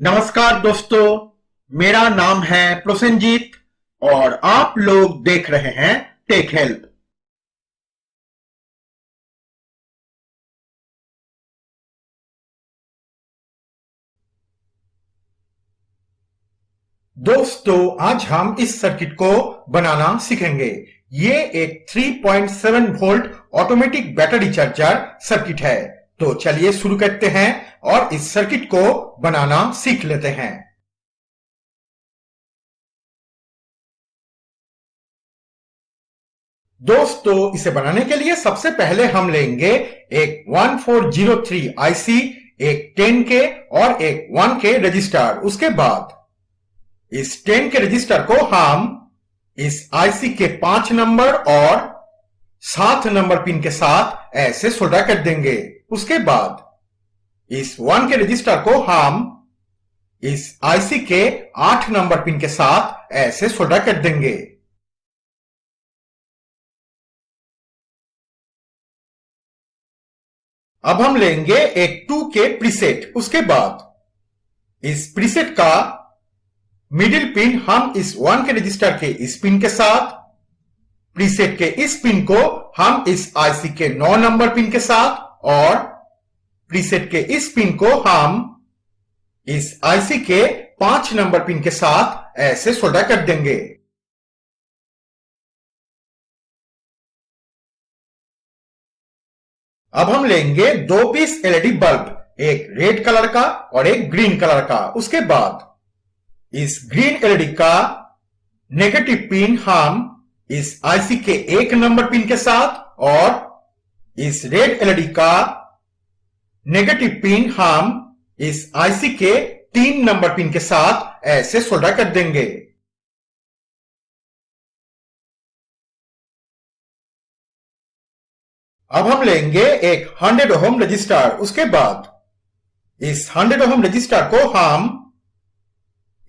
नमस्कार दोस्तों, मेरा नाम है प्रोसेनजीत और आप लोग देख रहे हैं टेक हेल्प। दोस्तों, आज हम इस सर्किट को बनाना सीखेंगे। ये एक 3.7 volt automatic battery charger circuit है। तो चलिए शुरू करते हैं और इस सर्किट को बनाना सीख लेते हैं। दोस्तों, इसे बनाने के लिए सबसे पहले हम लेंगे एक 1403 आईसी, एक 10K और एक 1K रजिस्टर। उसके बाद इस 10K रजिस्टर को हम इस आईसी के 5 नंबर और 7 नंबर पिन के साथ ऐसे सोल्डर कर देंगे। उसके बाद इस 1K रजिस्टर को हम इस आईसी के 8 नंबर पिन के साथ ऐसे सोल्डर कर देंगे। अब हम लेंगे एक 2K प्रीसेट। उसके बाद इस प्रीसेट का मिडिल पिन हम इस 1K रजिस्टर के इस पिन के साथ, प्रीसेट के इस पिन को हम इस आईसी के 9 नंबर पिन के साथ और प्रीसेट के इस पिन को हम इस आईसी के 5 नंबर पिन के साथ ऐसे सोल्डर कर देंगे। अब हम लेंगे 2 पीस एलईडी बल्ब, एक रेड कलर का और एक ग्रीन कलर का। उसके बाद इस ग्रीन एलईडी का नेगेटिव पिन हम इस आईसी के 1 नंबर पिन के साथ और इस रेड एलईडी का नेगेटिव पिन हम इस आईसी के 3 नंबर पिन के साथ ऐसे सोल्डर कर देंगे। अब हम लेंगे एक 100 ओम रजिस्टर। उसके बाद इस 100 ओम रजिस्टर को हम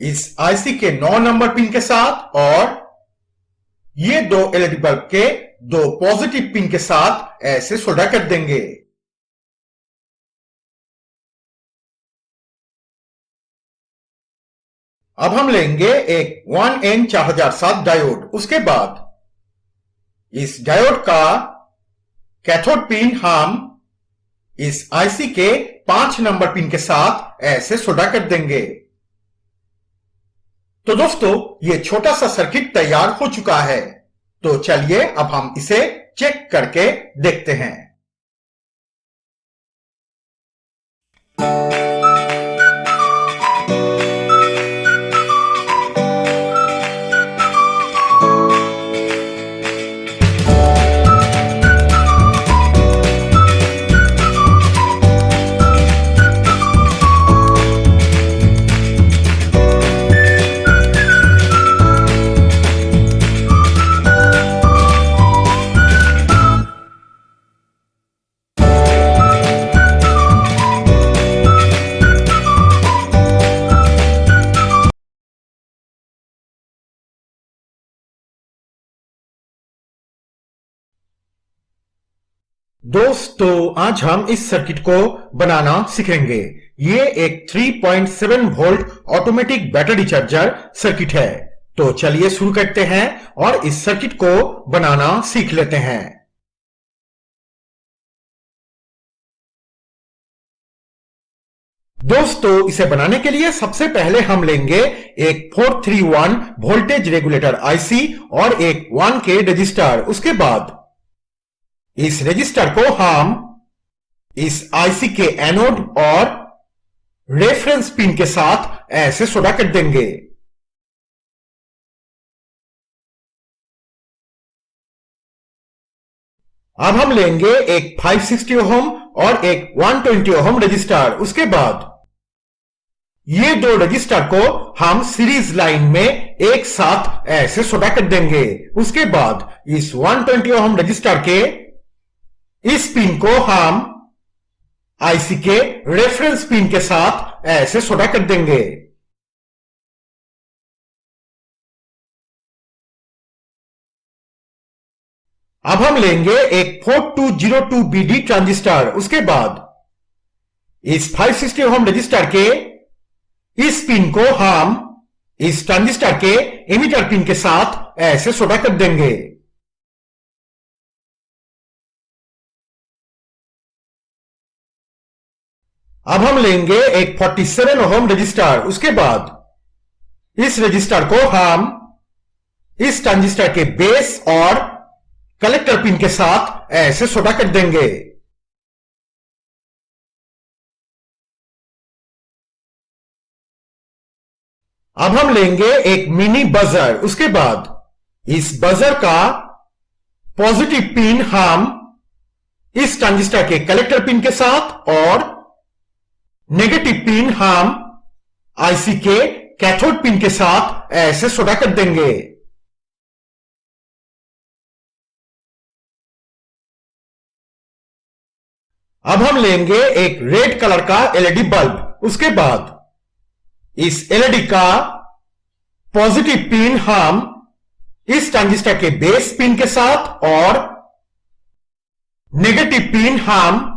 इस आईसी के 9 नंबर पिन के साथ और ये 2 एलईडी बल्ब के 2 पॉजिटिव पिन के साथ ऐसे सोल्डर कर देंगे। अब हम लेंगे एक 1N4007 डायोड। उसके बाद इस डायोड का कैथोड पिन हम इस आईसी के 5 नंबर पिन के साथ ऐसे सोल्डर कर देंगे। तो दोस्तों, ये छोटा सा सर्किट तैयार हो चुका है। तो चलिए अब हम इसे चेक करके देखते हैं। दोस्तों, आज हम इस सर्किट को बनाना सीखेंगे। ये एक 3.7 volt automatic battery charger circuit है। तो चलिए शुरू करते हैं और इस सर्किट को बनाना सीख लेते हैं। दोस्तों, इसे बनाने के लिए सबसे पहले हम लेंगे एक 431 वोल्टेज रेगुलेटर आईसी और एक 1K रजिस्टर। उसके बाद इस रजिस्टर को हम इस आईसी के एनोड और रेफरेंस पिन के साथ ऐसे सोल्डर कर देंगे। अब हम लेंगे एक 560 ओम और एक 120 ओम रजिस्टर। उसके बाद ये 2 रजिस्टर को हम सीरीज लाइन में एक साथ ऐसे सोल्डर कर देंगे। उसके बाद इस 120 ओम रजिस्टर के इस पिन को हम आईसी के रेफरेंस पिन के साथ ऐसे सोल्डर कर देंगे। अब हम लेंगे एक 4202BD ट्रांजिस्टर। उसके बाद इस 560 ओम रजिस्टर के इस पिन को हम इस ट्रांजिस्टर के एमिटर पिन के साथ ऐसे सोल्डर कर देंगे। अब हम लेंगे एक 47 ओम रजिस्टर। उसके बाद इस रजिस्टर को हम इस ट्रांजिस्टर के बेस और कलेक्टर पिन के साथ ऐसे सोल्डर कर देंगे। अब हम लेंगे एक मिनी बजर। उसके बाद इस बजर का पॉजिटिव पिन हम इस ट्रांजिस्टर के कलेक्टर पिन के साथ और नेगेटिव पिन हम आईसी के कैथोड पिन के साथ ऐसे सोल्डर कर देंगे। अब हम लेंगे एक रेड कलर का एलईडी बल्ब। उसके बाद इस एलईडी का पॉजिटिव पिन हम इस ट्रांजिस्टर के बेस पिन के साथ और नेगेटिव पिन हम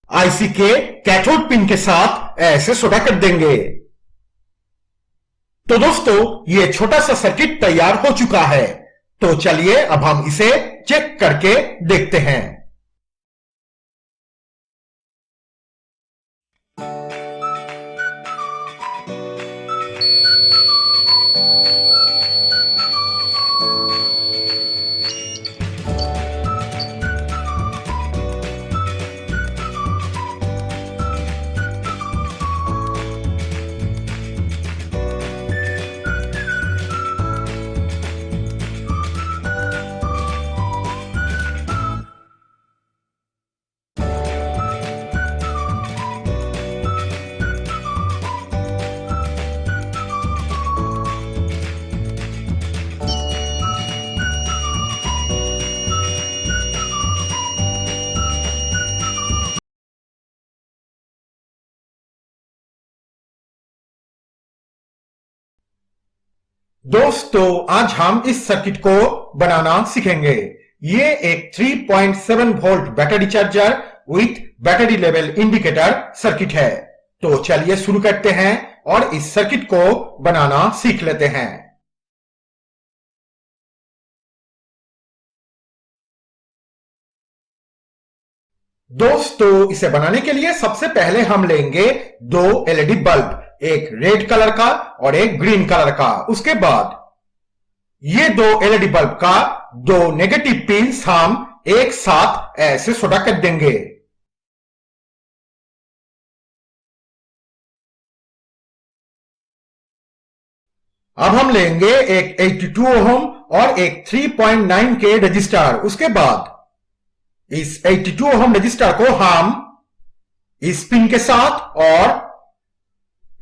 आईसी के कैथोड पिन के साथ ऐसे सोल्डर कर देंगे। तो दोस्तों, यह छोटा सा सर्किट तैयार हो चुका है। तो चलिए अब हम इसे चेक करके देखते हैं। दोस्तों, आज हम इस सर्किट को बनाना सीखेंगे। ये एक 3.7 volt battery charger with battery level indicator circuit है। तो चलिए शुरू करते हैं और इस सर्किट को बनाना सीख लेते हैं। दोस्तों, इसे बनाने के लिए सबसे पहले हम लेंगे दो एलईडी बल्ब, एक रेड कलर का और एक ग्रीन कलर का। उसके बाद ये दो एलईडी बल्ब का दो नेगेटिव पिंस हम एक साथ ऐसे सोल्डर कर देंगे। अब हम लेंगे एक 82 ओम और एक 3.9 के रजिस्टर। उसके बाद इस 82 ओम रजिस्टर को हम इस पिन के साथ और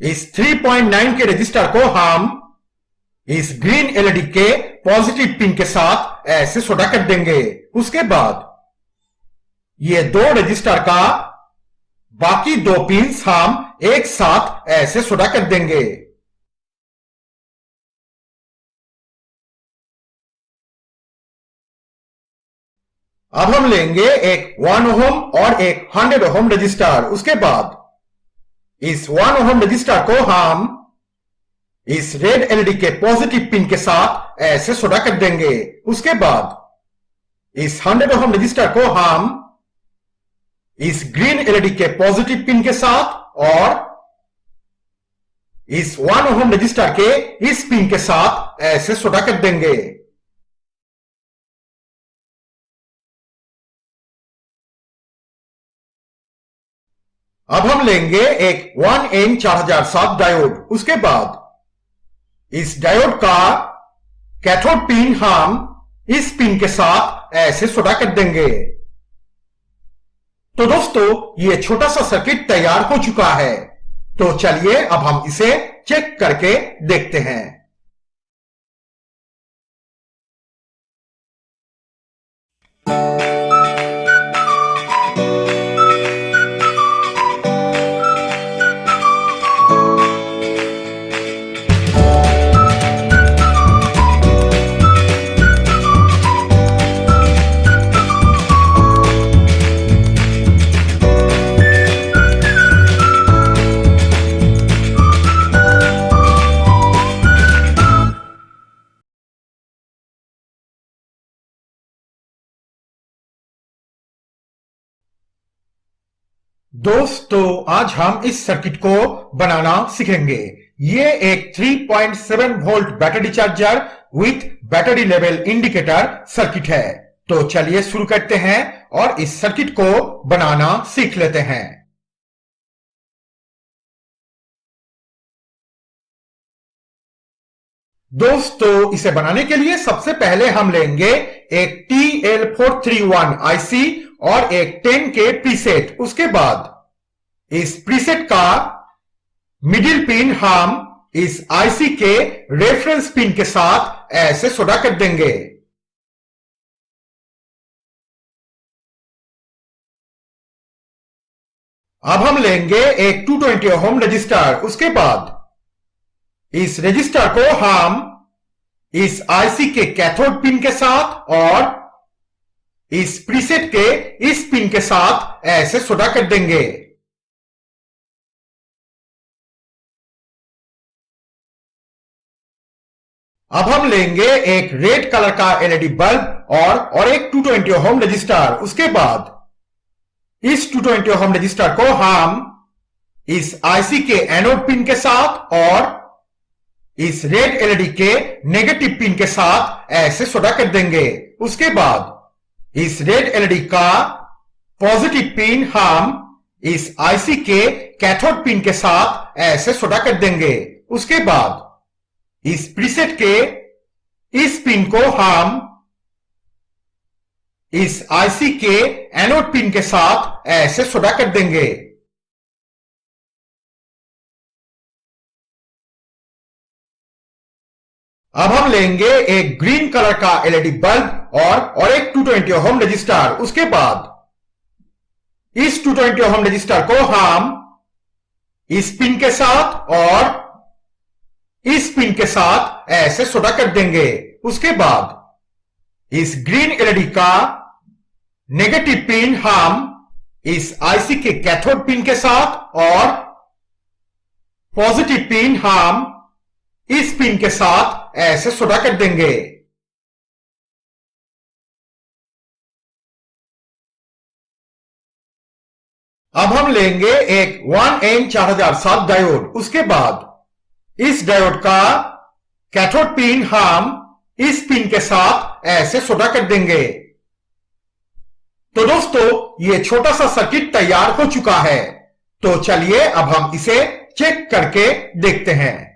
इस 3.9 के रजिस्टर को हम इस ग्रीन एलईडी के पॉजिटिव पिन के साथ ऐसे सोल्डर कर देंगे। उसके बाद ये दो रजिस्टर का बाकी दो पिंस हम एक साथ ऐसे सोल्डर कर देंगे। अब हम लेंगे एक 1 ओम और एक 100 ओम रजिस्टर। उसके बाद इस 1 ओम रजिस्टर को हम इस रेड एलईडी के पॉजिटिव पिन के साथ ऐसे सोल्डर कर देंगे। उसके बाद इस 100 ओम रजिस्टर को हम इस ग्रीन एलईडी के पॉजिटिव पिन के साथ और इस 1 ओम रजिस्टर के इस पिन के साथ ऐसे सोल्डर कर देंगे। अब हम लेंगे एक 1N4007 डायोड। उसके बाद इस डायोड का कैथोड पिन हम इस पिन के साथ ऐसे सोल्डर कर देंगे। तो दोस्तों, ये छोटा सा सर्किट तैयार हो चुका है। तो चलिए अब हम इसे चेक करके देखते हैं। दोस्तों आज हम इस सर्किट को बनाना सीखेंगे। ये एक 3.7 volt battery charger with battery level indicator circuit है। तो चलिए शुरू करते हैं और इस सर्किट को बनाना सीख लेते हैं। दोस्तों इसे बनाने के लिए सबसे पहले हम लेंगे एक TL431 आईसी और एक 10K प्रीसेट। उसके बाद इस प्रीसेट का मिडिल पिन हम इस आईसी के रेफरेंस पिन के साथ ऐसे सोल्डर कर देंगे। अब हम लेंगे एक 220 ओम रजिस्टर। उसके बाद इस रजिस्टर को हम इस आईसी के कैथोड पिन के साथ और इस प्रीसेट के इस पिन के साथ ऐसे सोल्डर कर देंगे। अब हम लेंगे एक रेड कलर का एलईडी बल्ब और एक 220 ओम रजिस्टर। उसके बाद इस 220 ओम रजिस्टर को हम इस आईसी के एनोड पिन के साथ और इस रेड एलईडी के नेगेटिव पिन के साथ ऐसे सोल्डर कर देंगे। उसके बाद इस रेड एलईडी का पॉजिटिव पिन हम इस आईसी के कैथोड पिन के साथ ऐसे सोल्डर कर देंगे। उसके बाद इस प्रीसेट के इस पिन को हम इस आईसी के एनोड पिन के साथ ऐसे सोल्डर कर देंगे। अब हम लेंगे एक ग्रीन कलर का एलईडी बल्ब और एक 220 ओम रजिस्टर। उसके बाद इस 220 ओम रजिस्टर को हम इस पिन के साथ और इस पिन के साथ ऐसे सोल्डर कर देंगे। उसके बाद इस ग्रीन एलईडी का नेगेटिव पिन हम इस आईसी के कैथोड पिन के साथ और पॉजिटिव पिन हम इस पिन के साथ ऐसे सोल्डर कर देंगे। अब हम लेंगे एक 1N4007 डायोड। उसके बाद इस डायोड का कैथोड पिन हम इस पिन के साथ ऐसे सोल्डर कर देंगे। तो दोस्तों ये छोटा सा सर्किट तैयार हो चुका है। तो चलिए अब हम इसे चेक करके देखते हैं।